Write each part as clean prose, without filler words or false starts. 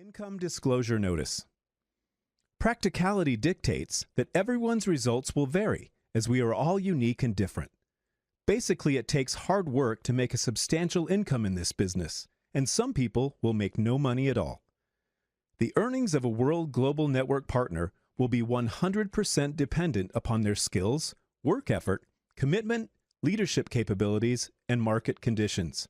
Income disclosure notice. Practicality dictates that everyone's results will vary, as we are all unique and different. Basically, it takes hard work to make a substantial income in this business, and some people will make no money at all. The earnings of a World Global Network partner will be 100% dependent upon their skills, work effort, commitment, leadership capabilities, and market conditions.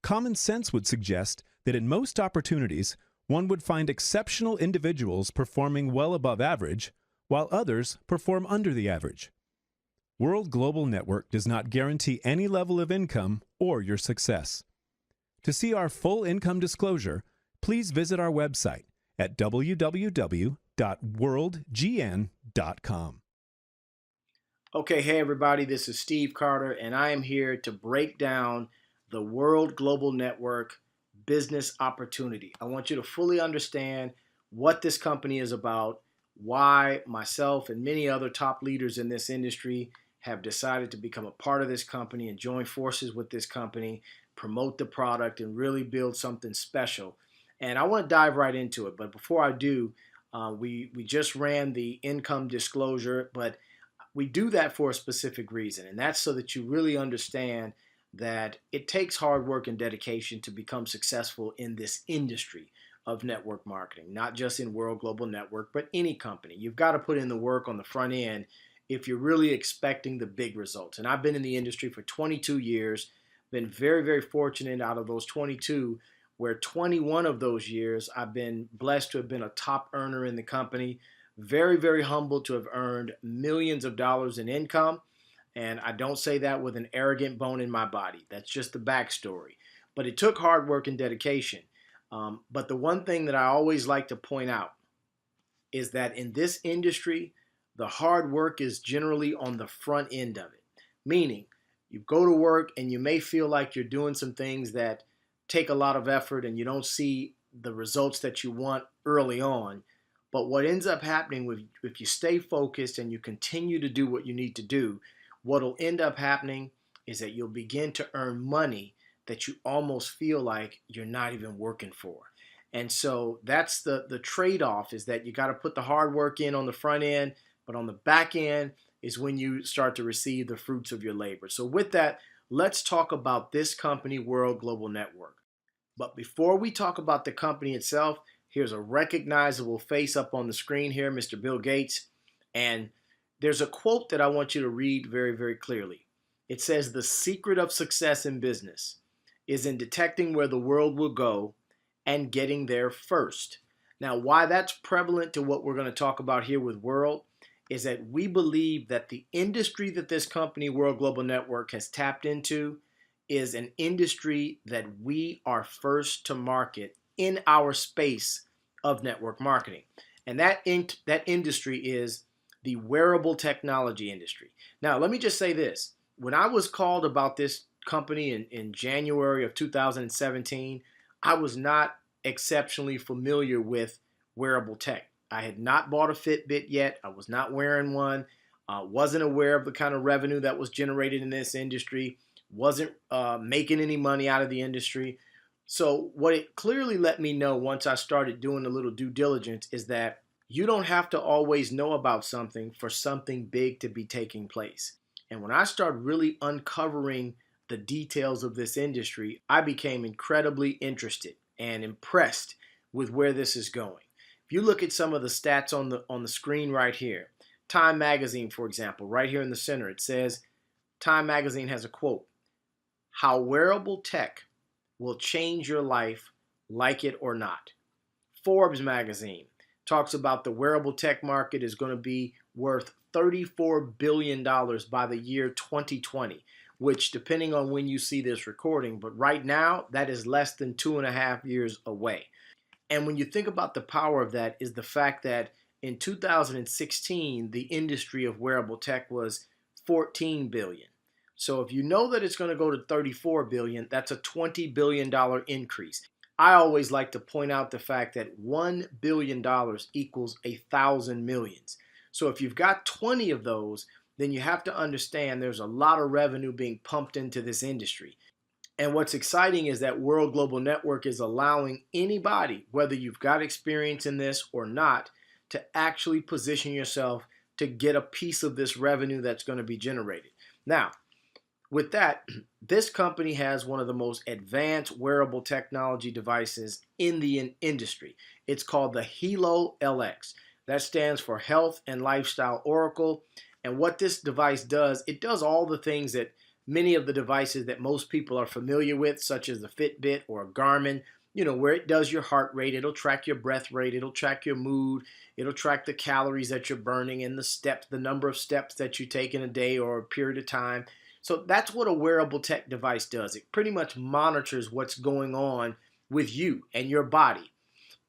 Common sense would suggest that in most opportunities, one would find exceptional individuals performing well above average, while others perform under the average. World Global Network does not guarantee any level of income or your success. To see our full income disclosure, please visit our website at www.worldgn.com. Okay, hey everybody, this is Steve Carter, and I am here to break down the World Global Network business opportunity. I want you to fully understand what this company is about, why myself and many other top leaders in this industry have decided to become a part of this company and join forces with this company, promote the product, and really build something special. And I want to dive right into it. But before I do, we just ran the income disclosure, but we do that for a specific reason. And that's so that you really understand that it takes hard work and dedication to become successful in this industry of network marketing, not just in World Global Network, but any company. You've got to put in the work on the front end if you're really expecting the big results. And I've been in the industry for 22 years, been very, very fortunate out of those 22, where 21 of those years I've been blessed to have been a top earner in the company, very, very humbled to have earned millions of dollars in income. And I don't say that with an arrogant bone in my body. That's just the backstory. But it took hard work and dedication. But the one thing that I always like to point out is that in this industry, the hard work is generally on the front end of it. Meaning, you go to work and you may feel like you're doing some things that take a lot of effort and you don't see the results that you want early on. But what ends up happening if you stay focused and you continue to do what you need to do, what will end up happening is that you'll begin to earn money that you almost feel like you're not even working for. And so that's the trade-off, is that you got to put the hard work in on the front end, but on the back end is when you start to receive the fruits of your labor. So with that, let's talk about this company, World Global Network. But before we talk about the company itself, here's a recognizable face up on the screen here, Mr. Bill Gates. And there's a quote that I want you to read very, very clearly. It says, "The secret of success in business is in detecting where the world will go and getting there first." Now, why that's prevalent to what we're going to talk about here with World is that we believe that the industry that this company, World Global Network, has tapped into is an industry that we are first to market in our space of network marketing. And that industry is the wearable technology industry. Now, let me just say this. When I was called about this company in January of 2017, I was not exceptionally familiar with wearable tech. I had not bought a Fitbit yet. I was not wearing one. Wasn't aware of the kind of revenue that was generated in this industry. Wasn't making any money out of the industry. So what it clearly let me know once I started doing a little due diligence is that you don't have to always know about something for something big to be taking place. And when I started really uncovering the details of this industry, I became incredibly interested and impressed with where this is going. If you look at some of the stats on the screen right here, Time Magazine, for example, right here in the center, it says, Time Magazine has a quote, "How wearable tech will change your life, like it or not." Forbes magazine talks about the wearable tech market is going to be worth $34 billion by the year 2020, which, depending on when you see this recording, but right now, that is less than 2.5 years away. And when you think about the power of that, is the fact that in 2016, the industry of wearable tech was $14 billion. So if you know that it's going to go to $34 billion, that's a $20 billion increase. I always like to point out the fact that $1 billion equals 1,000 millions. So if you've got 20 of those, then you have to understand there's a lot of revenue being pumped into this industry. And what's exciting is that World Global Network is allowing anybody, whether you've got experience in this or not, to actually position yourself to get a piece of this revenue that's going to be generated. Now, with that, this company has one of the most advanced wearable technology devices in the industry. It's called the Hilo LX. That stands for Health and Lifestyle Oracle. And what this device does, it does all the things that many of the devices that most people are familiar with, such as the Fitbit or a Garmin, where it does your heart rate, it'll track your breath rate, it'll track your mood, it'll track the calories that you're burning and the steps, the number of steps that you take in a day or a period of time. So that's what a wearable tech device does. It pretty much monitors what's going on with you and your body.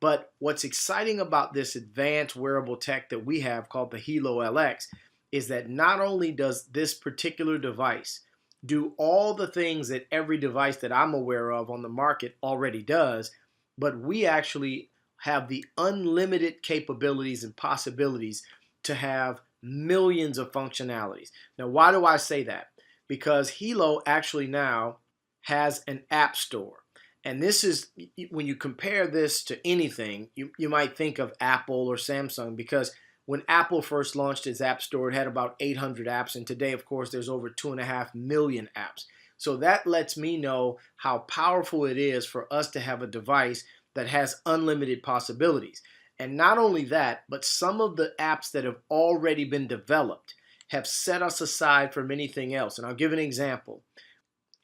But what's exciting about this advanced wearable tech that we have called the Hilo LX is that not only does this particular device do all the things that every device that I'm aware of on the market already does, but we actually have the unlimited capabilities and possibilities to have millions of functionalities. Now, why do I say that? Because Hilo actually now has an app store. And this is, when you compare this to anything, you might think of Apple or Samsung, because when Apple first launched its app store, it had about 800 apps. And today, of course, there's over 2.5 million apps. So that lets me know how powerful it is for us to have a device that has unlimited possibilities. And not only that, but some of the apps that have already been developed have set us aside from anything else. And I'll give an example.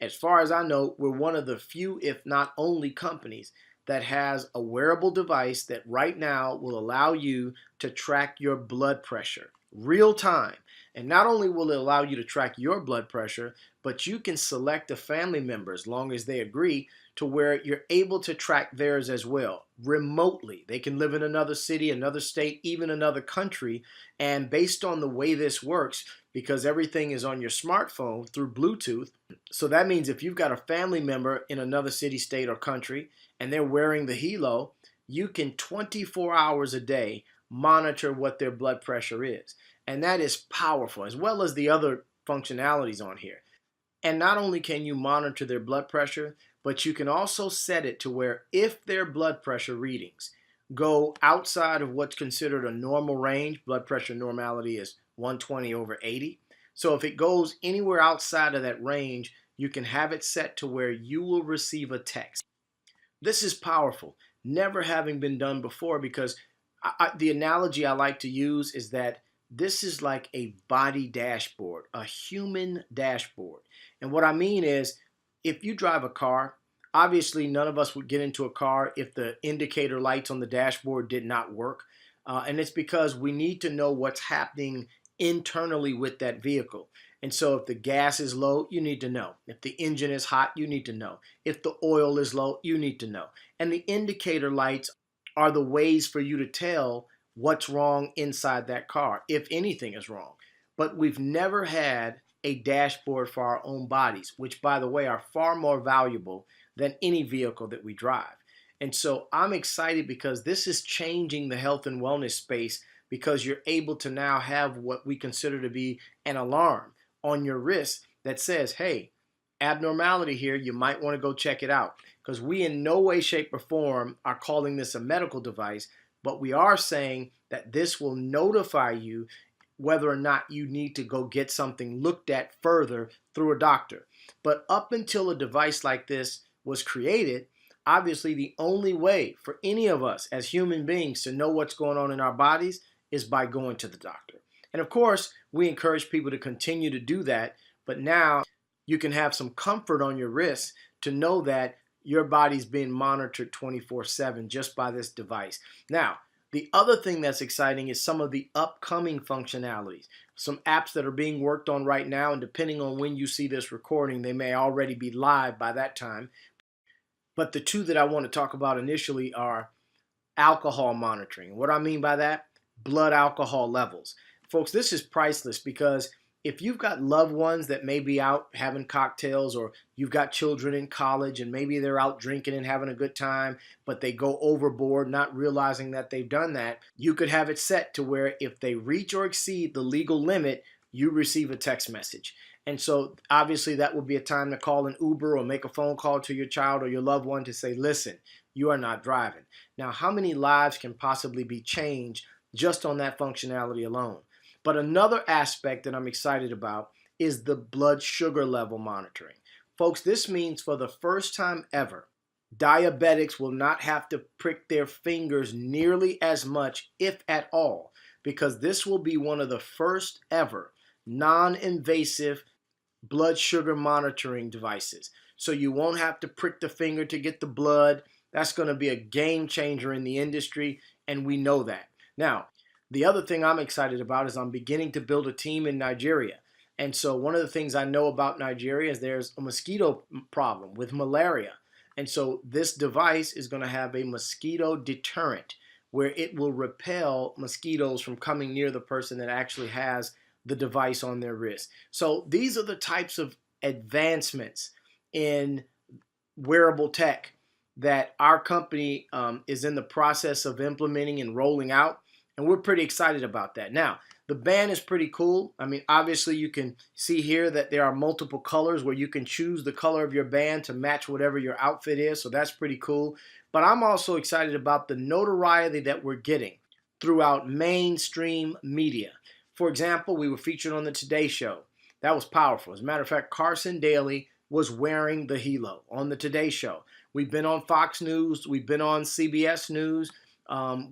As far as I know, we're one of the few, if not only, companies that has a wearable device that right now will allow you to track your blood pressure real time. And not only will it allow you to track your blood pressure, but you can select a family member, as long as they agree, to where you're able to track theirs as well remotely. They can live in another city, another state, even another country. And based on the way this works, because everything is on your smartphone through Bluetooth, so that means if you've got a family member in another city, state, or country, and they're wearing the Hilo, you can 24 hours a day monitor what their blood pressure is. And that is powerful, as well as the other functionalities on here. And not only can you monitor their blood pressure, but you can also set it to where if their blood pressure readings go outside of what's considered a normal range, blood pressure normality is 120/80. So if it goes anywhere outside of that range, you can have it set to where you will receive a text. This is powerful, never having been done before, because the analogy I like to use is that this is like a body dashboard, a human dashboard. And what I mean is, if you drive a car, obviously none of us would get into a car if the indicator lights on the dashboard did not work. And it's because we need to know what's happening internally with that vehicle. And so if the gas is low, you need to know. If the engine is hot, you need to know. If the oil is low, you need to know. And the indicator lights are the ways for you to tell what's wrong inside that car, if anything is wrong. But we've never had a dashboard for our own bodies, which, by the way, are far more valuable than any vehicle that we drive. And so I'm excited because this is changing the health and wellness space, because you're able to now have what we consider to be an alarm on your wrist that says, hey, abnormality here, you might want to go check it out. Because we in no way, shape, or form are calling this a medical device, but we are saying that this will notify you whether or not you need to go get something looked at further through a doctor. But up until a device like this was created, obviously the only way for any of us as human beings to know what's going on in our bodies is by going to the doctor. And of course, we encourage people to continue to do that, but now you can have some comfort on your wrist to know that your body's being monitored 24/7 just by this device. Now, the other thing that's exciting is some of the upcoming functionalities, some apps that are being worked on right now, and depending on when you see this recording, they may already be live by that time. But the two that I want to talk about initially are alcohol monitoring. What I mean by that, blood alcohol levels. Folks, this is priceless, because if you've got loved ones that may be out having cocktails, or you've got children in college and maybe they're out drinking and having a good time, but they go overboard not realizing that they've done that, you could have it set to where if they reach or exceed the legal limit, you receive a text message. And so obviously that would be a time to call an Uber or make a phone call to your child or your loved one to say, listen, you are not driving. Now, how many lives can possibly be changed just on that functionality alone? But another aspect that I'm excited about is the blood sugar level monitoring. Folks, this means for the first time ever, diabetics will not have to prick their fingers nearly as much, if at all, because this will be one of the first ever non-invasive blood sugar monitoring devices. So you won't have to prick the finger to get the blood. That's going to be a game changer in the industry, and we know that. Now, the other thing I'm excited about is I'm beginning to build a team in Nigeria. And so one of the things I know about Nigeria is there's a mosquito problem with malaria. And so this device is going to have a mosquito deterrent where it will repel mosquitoes from coming near the person that actually has the device on their wrist. So these are the types of advancements in wearable tech that our company is in the process of implementing and rolling out. And we're pretty excited about that. Now, the band is pretty cool. I mean, obviously you can see here that there are multiple colors where you can choose the color of your band to match whatever your outfit is. So that's pretty cool. But I'm also excited about the notoriety that we're getting throughout mainstream media. For example, we were featured on the Today Show. That was powerful. As a matter of fact, Carson Daly was wearing the halo on the Today Show. We've been on Fox News. We've been on CBS News.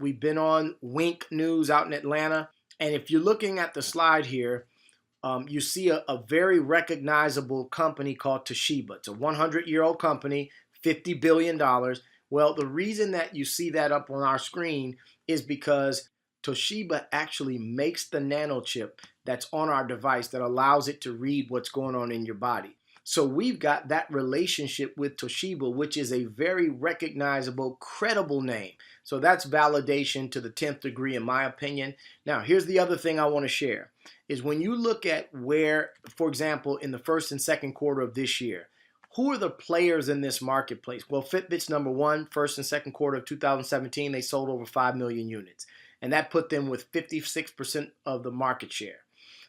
We've been on Wink News out in Atlanta. And if you're looking at the slide here, you see a very recognizable company called Toshiba. It's a 100-year-old company, $50 billion. Well, the reason that you see that up on our screen is because Toshiba actually makes the nanochip that's on our device that allows it to read what's going on in your body. So we've got that relationship with Toshiba, which is a very recognizable, credible name. So that's validation to the 10th degree, in my opinion. Now, here's the other thing I want to share, is when you look at where, for example, in the first and second quarter of this year, who are the players in this marketplace? Well, Fitbit's number one. First and second quarter of 2017, they sold over 5 million units. And that put them with 56% of the market share.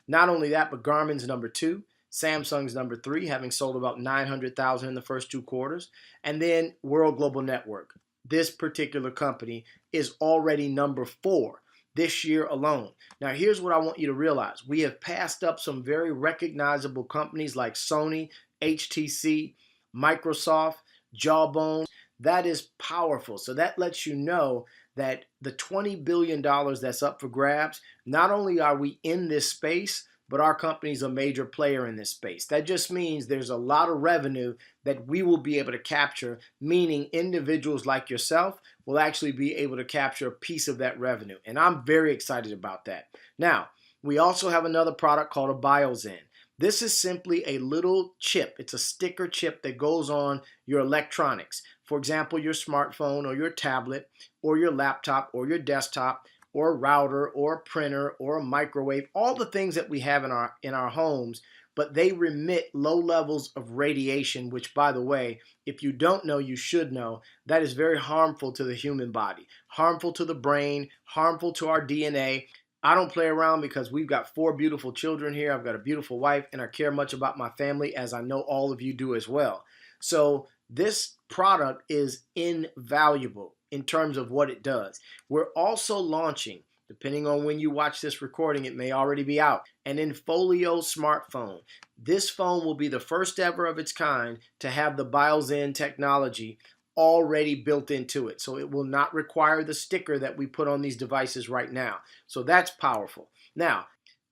Not only that, but Garmin's number two. Samsung's number three, having sold about 900,000 in the first two quarters. And then World Global Network. This particular company is already number four this year alone. Now, here's what I want you to realize. We have passed up some very recognizable companies like Sony, HTC, Microsoft, Jawbone. That is powerful. So that lets you know that the $20 billion that's up for grabs, not only are we in this space, but our company's a major player in this space. That just means there's a lot of revenue that we will be able to capture, meaning individuals like yourself will actually be able to capture a piece of that revenue. And I'm very excited about that. Now, we also have another product called a BioZen. This is simply a little chip. It's a sticker chip that goes on your electronics. For example, your smartphone or your tablet or your laptop or your desktop or a router or a printer or a microwave, all the things that we have in our homes, but they remit low levels of radiation, which, by the way, if you don't know, you should know, that is very harmful to the human body, harmful to the brain, harmful to our DNA. I don't play around because we've got 4 beautiful children here. I've got a beautiful wife, and I care much about my family, as I know all of you do as well. So this product is invaluable in terms of what it does. We're also launching, depending on when you watch this recording, it may already be out, an Infolio smartphone. This phone will be the first ever of its kind to have the BioZen technology already built into it. So it will not require the sticker that we put on these devices right now. So that's powerful. Now,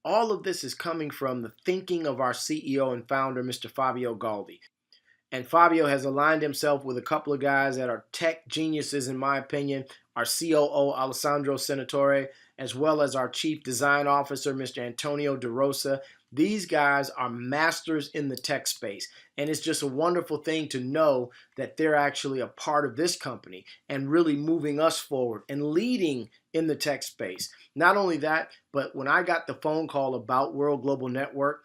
all of this is coming from the thinking of our CEO and founder, Mr. Fabio Galdi. And Fabio has aligned himself with a couple of guys that are tech geniuses, in my opinion, our COO, Alessandro Senatore, as well as our Chief Design Officer, Mr. Antonio De Rosa. These guys are masters in the tech space. And it's just a wonderful thing to know that they're actually a part of this company and really moving us forward and leading in the tech space. Not only that, but when I got the phone call about World Global Network,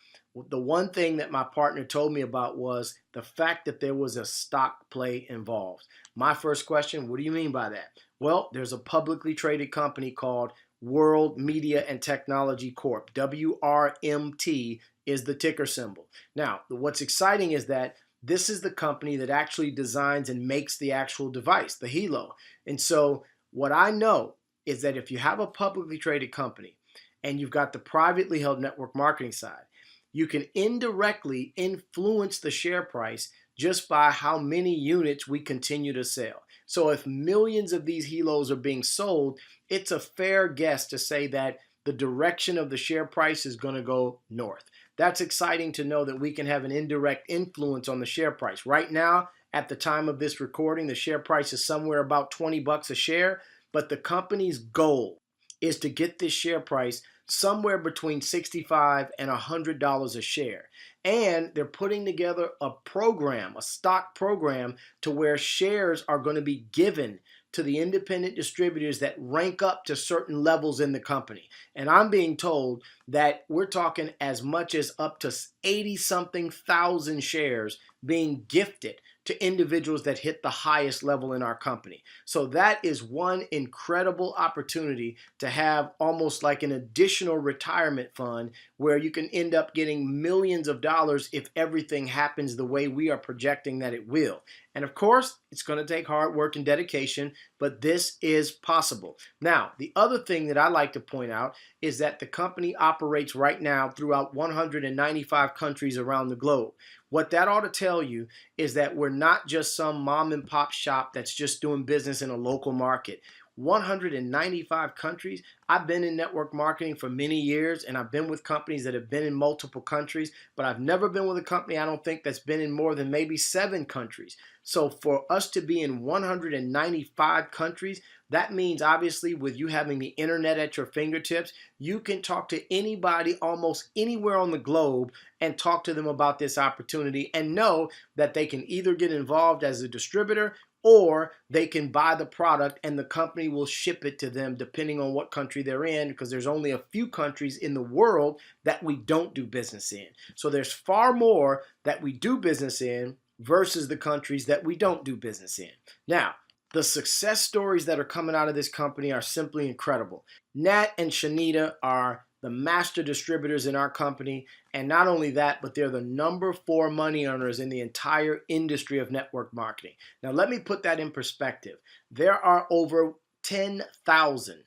the one thing that my partner told me about was the fact that there was a stock play involved. My first question, what do you mean by that? Well, there's a publicly traded company called World Media and Technology Corp, WRMT is the ticker symbol. Now, what's exciting is that this is the company that actually designs and makes the actual device, the Hilo. And so what I know is that if you have a publicly traded company and you've got the privately held network marketing side, you can indirectly influence the share price just by how many units we continue to sell. So if millions of these Hilos are being sold, it's a fair guess to say that the direction of the share price is going to go north. That's exciting to know that we can have an indirect influence on the share price. Right now, at the time of this recording, the share price is somewhere about 20 bucks a share, but the company's goal is to get this share price somewhere between $65 and $100 a share. And they're putting together a program, a stock program, to where shares are going to be given to the independent distributors that rank up to certain levels in the company. And I'm being told that we're talking as much as up to 80-something thousand shares being gifted to individuals that hit the highest level in our company. So that is one incredible opportunity to have almost like an additional retirement fund where you can end up getting millions of dollars if everything happens the way we are projecting that it will. And of course, it's going to take hard work and dedication, but this is possible. Now, the other thing that I like to point out is that the company operates right now throughout 195 countries around the globe. What that ought to tell you is that we're not just some mom and pop shop that's just doing business in a local market. 195 countries. I've been in network marketing for many years, and I've been with companies that have been in multiple countries, but I've never been with a company, I don't think, that's been in more than maybe 7 countries. So for us to be in 195 countries, that means obviously with you having the internet at your fingertips, you can talk to anybody almost anywhere on the globe and talk to them about this opportunity and know that they can either get involved as a distributor or they can buy the product and the company will ship it to them depending on what country they're in, because there's only a few countries in the world that we don't do business in. So there's far more that we do business in versus the countries that we don't do business in. Now, the success stories that are coming out of this company are simply incredible. Nat and Shanita are the master distributors in our company, and not only that, but they're the number 4 money earners in the entire industry of network marketing. Now, let me put that in perspective. There are over 10,000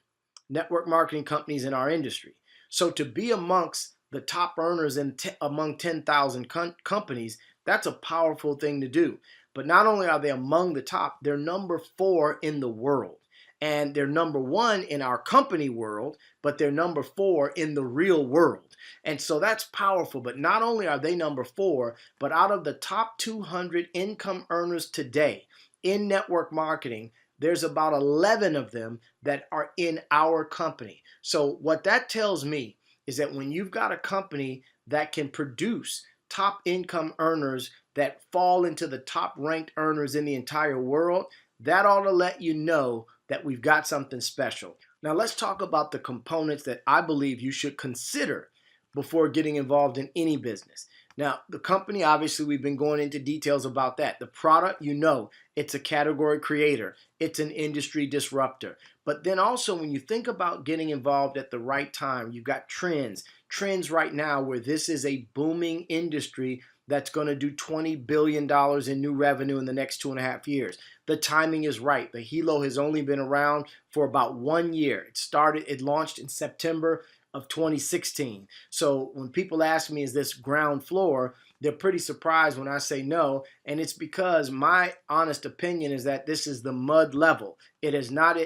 network marketing companies in our industry. So to be amongst the top earners among 10,000 companies, that's a powerful thing to do. But not only are they among the top, they're number 4 in the world. And they're number 1 in our company world, but they're number 4 in the real world. And so that's powerful. But not only are they number 4, but out of the top 200 income earners today in network marketing, there's about 11 of them that are in our company. So what that tells me is that when you've got a company that can produce top income earners that fall into the top ranked earners in the entire world, that ought to let you know that we've got something special. Now let's talk about the components that I believe you should consider before getting involved in any business. Now, the company, obviously, we've been going into details about that. The product, it's a category creator. It's an industry disruptor. But then also, when you think about getting involved at the right time, you've got trends. Trends right now where this is a booming industry that's going to do $20 billion in new revenue in the next 2.5 years. The timing is right. The Hilo has only been around for about 1 year. It launched in September of 2016. So when people ask me, is this ground floor, they're pretty surprised when I say no. And it's because my honest opinion is that this is the mud level. It has not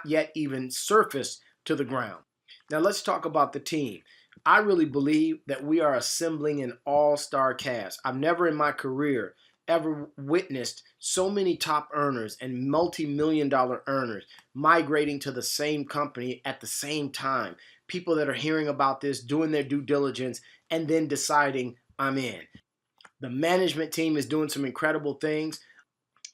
yet even surfaced to the ground. Now let's talk about the team. I really believe that we are assembling an all-star cast. I've never in my career ever witnessed so many top earners and multi-million-dollar earners migrating to the same company at the same time. People that are hearing about this, doing their due diligence, and then deciding, I'm in. The management team is doing some incredible things.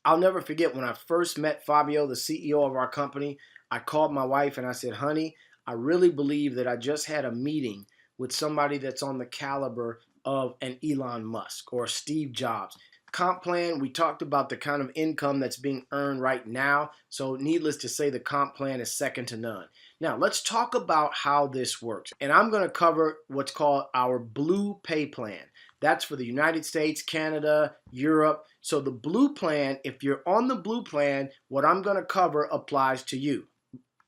I'll never forget when I first met Fabio, the CEO of our company. I called my wife and I said, honey, I really believe that I just had a meeting with somebody that's on the caliber of an Elon Musk or Steve Jobs. Comp plan, we talked about the kind of income that's being earned right now. So needless to say, the comp plan is second to none. Now let's talk about how this works. And I'm going to cover what's called our blue pay plan. That's for the United States, Canada, Europe. So the blue plan, if you're on the blue plan, what I'm going to cover applies to you.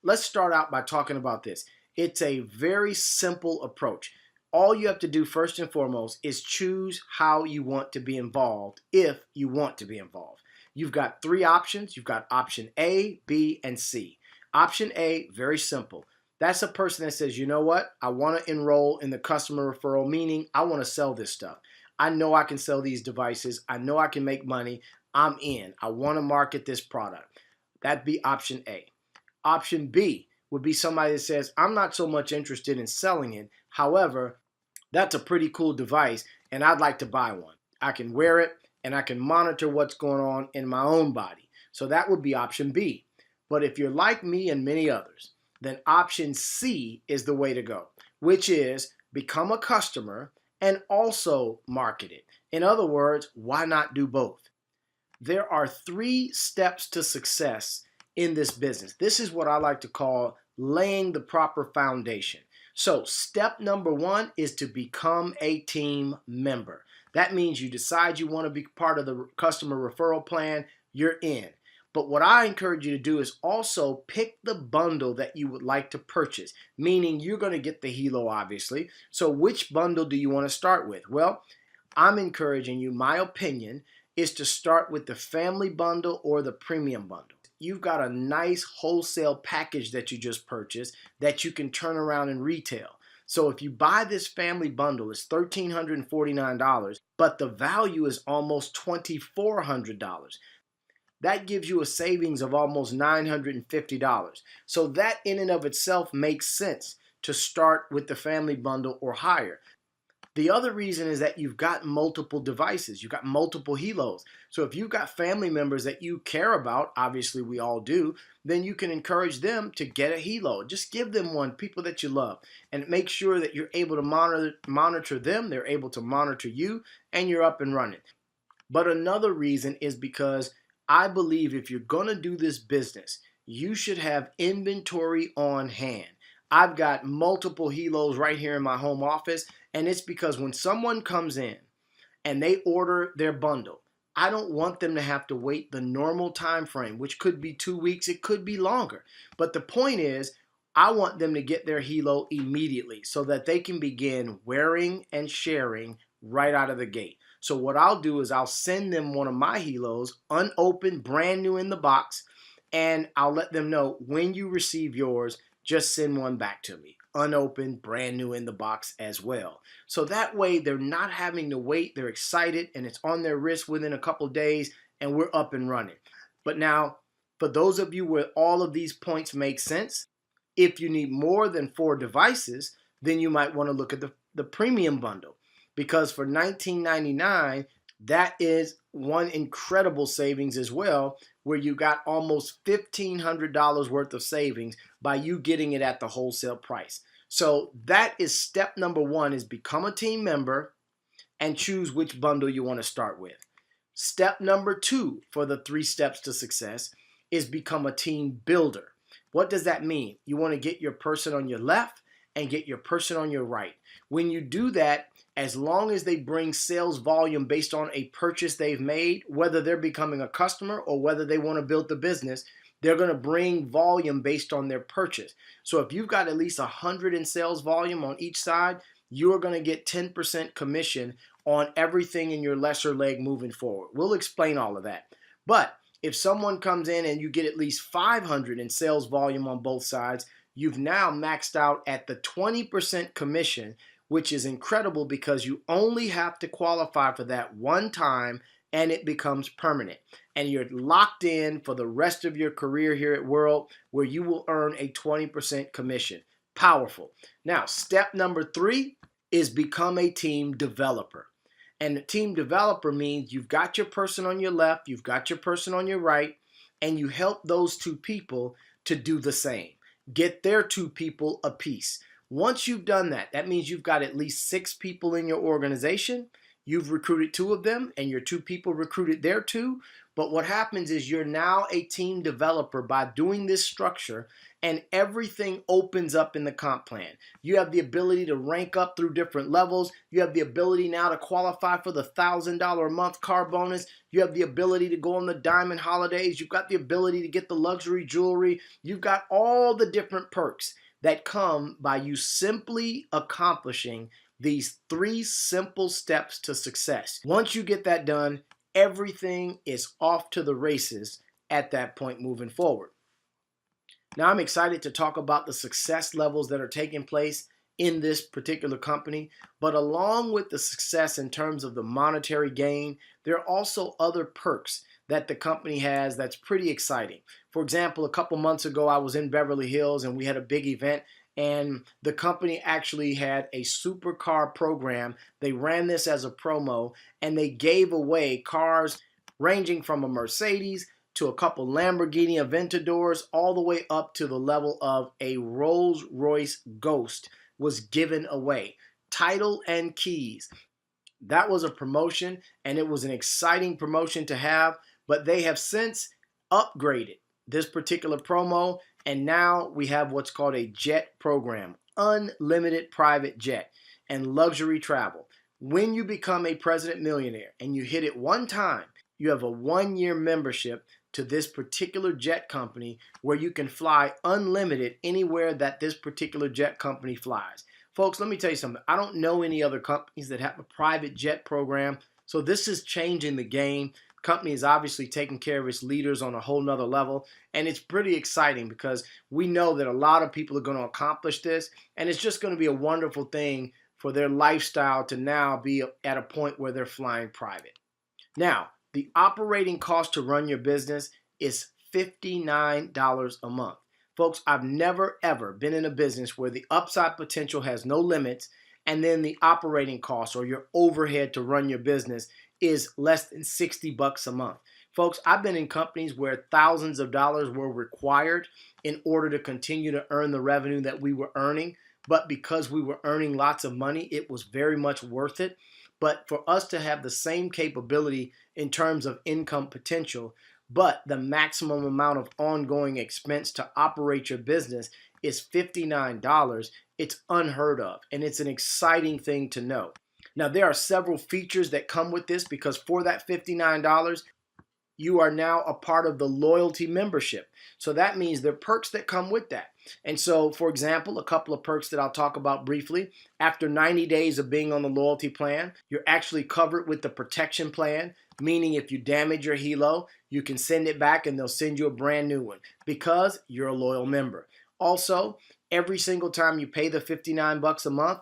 Let's start out by talking about this. It's a very simple approach. All you have to do first and foremost is choose how you want to be involved if you want to be involved. You've got three options. You've got option A, B, and C. Option A, very simple. That's a person that says, you know what? I want to enroll in the customer referral, meaning I want to sell this stuff. I know I can sell these devices. I know I can make money. I'm in. I want to market this product. That'd be option A. Option B would be somebody that says, I'm not so much interested in selling it. However, that's a pretty cool device and I'd like to buy one. I can wear it and I can monitor what's going on in my own body. So that would be option B. But if you're like me and many others, then option C is the way to go, which is become a customer and also market it. In other words, why not do both? There are 3 steps to success in this business. This is what I like to call laying the proper foundation. So step number 1 is to become a team member. That means you decide you want to be part of the customer referral plan, you're in. But what I encourage you to do is also pick the bundle that you would like to purchase, meaning you're going to get the Hilo, obviously. So which bundle do you want to start with? Well, I'm encouraging you, my opinion, is to start with the family bundle or the premium bundle. You've got a nice wholesale package that you just purchased that you can turn around and retail. So if you buy this family bundle, it's $1,349, but the value is almost $2,400. That gives you a savings of almost $950. So that in and of itself makes sense to start with the family bundle or higher. The other reason is that you've got multiple devices. You've got multiple Hilos. So if you've got family members that you care about, obviously we all do, then you can encourage them to get a Hilo. Just give them one, people that you love, and make sure that you're able to monitor them, they're able to monitor you, and you're up and running. But another reason is because I believe if you're going to do this business, you should have inventory on hand. I've got multiple Hilos right here in my home office, and it's because when someone comes in and they order their bundle, I don't want them to have to wait the normal time frame, which could be 2 weeks, it could be longer. But the point is, I want them to get their Hilo immediately so that they can begin wearing and sharing right out of the gate. So what I'll do is I'll send them one of my Hilos, unopened, brand new in the box, and I'll let them know when you receive yours, just send one back to me, unopened, brand new in the box as well. So that way they're not having to wait, they're excited, and it's on their wrist within a couple days, and we're up and running. But now, for those of you where all of these points make sense, if you need more than 4 devices, then you might want to look at the premium bundle. Because for $19.99, that is one incredible savings as well, where you got almost $1,500 worth of savings by you getting it at the wholesale price. So that is step number 1, is become a team member and choose which bundle you want to start with. Step number 2 for the 3 steps to success is become a team builder. What does that mean? You want to get your person on your left and get your person on your right. When you do that, as long as they bring sales volume based on a purchase they've made, whether they're becoming a customer or whether they want to build the business, they're going to bring volume based on their purchase. So if you've got at least 100 in sales volume on each side, you are going to get 10% commission on everything in your lesser leg moving forward. We'll explain all of that. But if someone comes in and you get at least 500 in sales volume on both sides, you've now maxed out at the 20% commission, which is incredible because you only have to qualify for that one time and it becomes permanent. And you're locked in for the rest of your career here at World, where you will earn a 20% commission. Powerful. Now, step number 3 is become a team developer. And the team developer means you've got your person on your left, you've got your person on your right, and you help those 2 people to do the same. Get their 2 people apiece. Once you've done that, that means you've got at least 6 people in your organization. You've recruited two of them, and your two people recruited their two. But what happens is you're now a team developer by doing this structure, and everything opens up in the comp plan. You have the ability to rank up through different levels. You have the ability now to qualify for the $1,000 a month car bonus. You have the ability to go on the diamond holidays. You've got the ability to get the luxury jewelry. You've got all the different perks that come by you simply accomplishing these 3 simple steps to success. Once you get that done, everything is off to the races at that point moving forward. Now, I'm excited to talk about the success levels that are taking place in this particular company, but along with the success in terms of the monetary gain, there are also other perks that the company has that's pretty exciting. For example, a couple months ago, I was in Beverly Hills and we had a big event, and the company actually had a supercar program. They ran this as a promo, and they gave away cars ranging from a Mercedes to a couple Lamborghini Aventadors, all the way up to the level of a Rolls-Royce Ghost was given away. Title and keys. That was a promotion, and it was an exciting promotion to have, but they have since upgraded this particular promo, and now we have what's called a jet program, unlimited private jet and luxury travel. When you become a president millionaire and you hit it one time, you have a 1-year membership to this particular jet company where you can fly unlimited anywhere that this particular jet company flies. Folks, let me tell you something. I don't know any other companies that have a private jet program, so this is changing the game. Company is obviously taking care of its leaders on a whole nother level, and it's pretty exciting because we know that a lot of people are going to accomplish this, and it's just going to be a wonderful thing for their lifestyle to now be at a point where they're flying private. Now, the operating cost to run your business is $59 a month. Folks, I've never ever been in a business where the upside potential has no limits, and then the operating cost or your overhead to run your business is less than $60 a month. Folks, I've been in companies where thousands of dollars were required in order to continue to earn the revenue that we were earning. But because we were earning lots of money, it was very much worth it. But for us to have the same capability in terms of income potential, but the maximum amount of ongoing expense to operate your business is $59, it's unheard of. And it's an exciting thing to know. Now, there are several features that come with this because for that $59, you are now a part of the loyalty membership. So that means there are perks that come with that. And so, for example, a couple of perks that I'll talk about briefly. After 90 days of being on the loyalty plan, you're actually covered with the protection plan, meaning if you damage your helo, you can send it back and they'll send you a brand new one because you're a loyal member. Also, every single time you pay the $59 a month,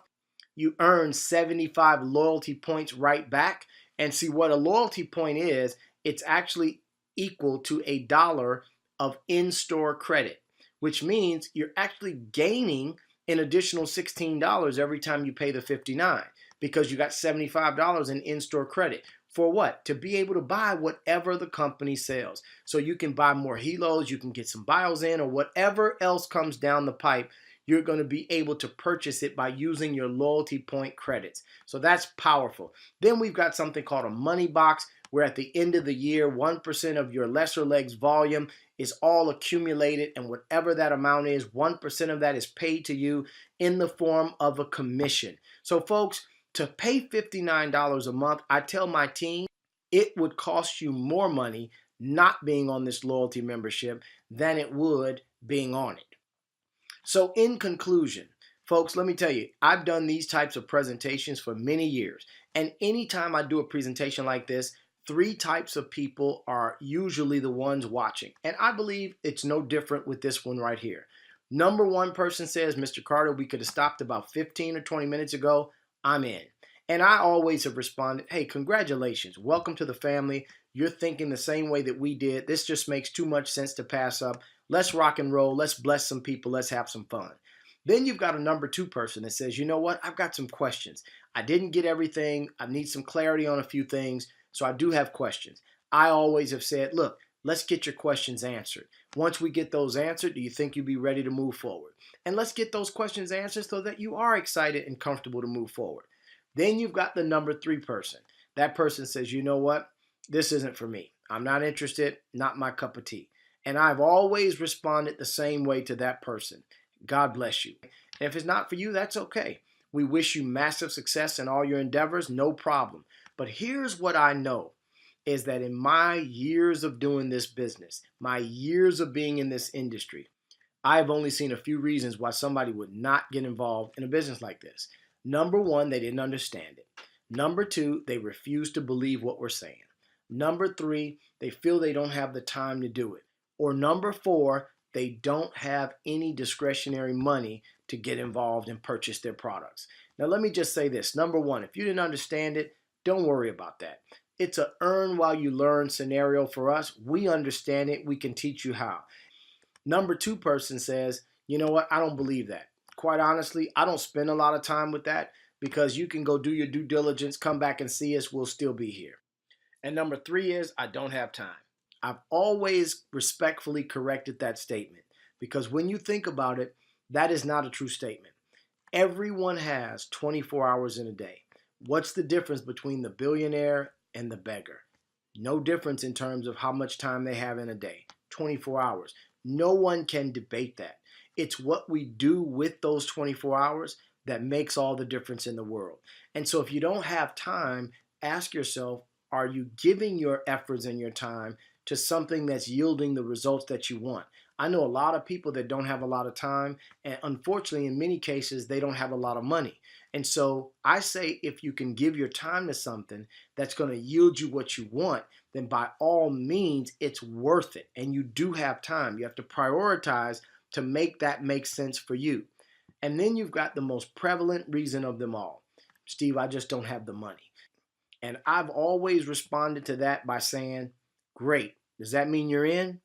you earn 75 loyalty points right back. And see what a loyalty point is, it's actually equal to $1 of in-store credit, which means you're actually gaining an additional $16 every time you pay the $59 because you got $75 in in-store credit. For what? To be able to buy whatever the company sells. So you can buy more helos, you can get some bios in, or whatever else comes down the pipe. You're going to be able to purchase it by using your loyalty point credits. So that's powerful. Then we've got something called a money box, where at the end of the year, 1% of your lesser legs volume is all accumulated, and whatever that amount is, 1% of that is paid to you in the form of a commission. So folks, to pay $59 a month, I tell my team, it would cost you more money not being on this loyalty membership than it would being on it. So in conclusion, folks, let me tell you, I've done these types of presentations for many years. And anytime I do a presentation like this, 3 types of people are usually the ones watching. And I believe it's no different with this one right here. Number 1 person says, Mr. Carter, we could have stopped about 15 or 20 minutes ago. I'm in. And I always have responded, hey, congratulations. Welcome to the family. You're thinking the same way that we did. This just makes too much sense to pass up. Let's rock and roll. Let's bless some people. Let's have some fun. Then you've got a number 2 person that says, you know what? I've got some questions. I didn't get everything. I need some clarity on a few things. So I do have questions. I always have said, look, let's get your questions answered. Once we get those answered, do you think you'll be ready to move forward? And let's get those questions answered so that you are excited and comfortable to move forward. Then you've got the number 3 person. That person says, you know what? This isn't for me. I'm not interested, not my cup of tea. And I've always responded the same way to that person. God bless you. And if it's not for you, that's okay. We wish you massive success in all your endeavors, no problem. But here's what I know is that in my years of doing this business, my years of being in this industry, I've only seen a few reasons why somebody would not get involved in a business like this. Number one, they didn't understand it. Number two, they refuse to believe what we're saying. Number three, they feel they don't have the time to do it. Or number four, they don't have any discretionary money to get involved and purchase their products. Now, let me just say this. Number one, if you didn't understand it, don't worry about that. It's a earn while you learn scenario for us. We understand it. We can teach you how. Number two person says, you know what? I don't believe that. Quite honestly, I don't spend a lot of time with that because you can go do your due diligence, come back and see us. We'll still be here. And number three is I don't have time. I've always respectfully corrected that statement because when you think about it, that is not a true statement. Everyone has 24 hours in a day. What's the difference between the billionaire and the beggar? No difference in terms of how much time they have in a day. 24 hours. No one can debate that. It's what we do with those 24 hours that makes all the difference in the world. And so if you don't have time, ask yourself, are you giving your efforts and your time to something that's yielding the results that you want? I know a lot of people that don't have a lot of time, and unfortunately, in many cases, they don't have a lot of money. And so I say if you can give your time to something that's going to yield you what you want, then by all means, it's worth it. And you do have time. You have to prioritize to make that make sense for you. And then you've got the most prevalent reason of them all. Steve, I just don't have the money. And I've always responded to that by saying, great. Does that mean you're in?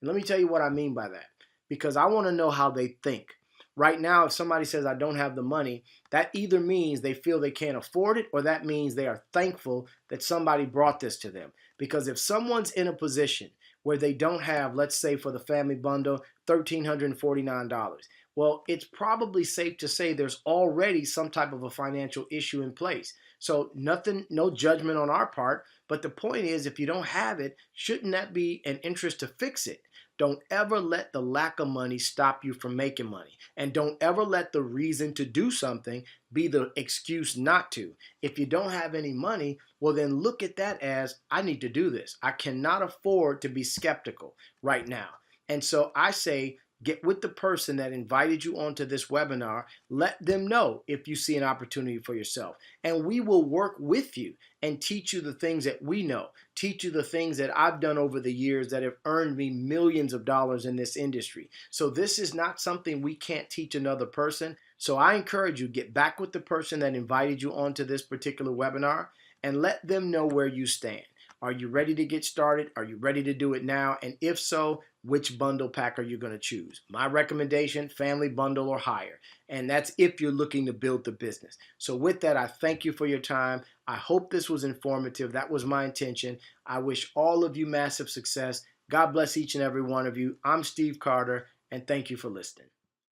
And let me tell you what I mean by that, because I want to know how they think. Right now, if somebody says I don't have the money, that either means they feel they can't afford it or that means they are thankful that somebody brought this to them. Because if someone's in a position where they don't have, let's say for the family bundle, $1,349, well, it's probably safe to say there's already some type of a financial issue in place. So nothing, no judgment on our part, but the point is if you don't have it, shouldn't that be an interest to fix it? Don't ever let the lack of money stop you from making money. And don't ever let the reason to do something be the excuse not to. If you don't have any money, well then look at that as, I need to do this. I cannot afford to be skeptical right now. And so I say, get with the person that invited you onto this webinar. Let them know if you see an opportunity for yourself. And we will work with you and teach you the things that we know. Teach you the things that I've done over the years that have earned me millions of dollars in this industry. So this is not something we can't teach another person. So I encourage you, get back with the person that invited you onto this particular webinar and let them know where you stand. Are you ready to get started? Are you ready to do it now? And if so, which bundle pack are you going to choose? My recommendation, family bundle or higher. And that's if you're looking to build the business. So with that, I thank you for your time. I hope this was informative. That was my intention. I wish all of you massive success. God bless each and every one of you. I'm Steve Carter, and thank you for listening.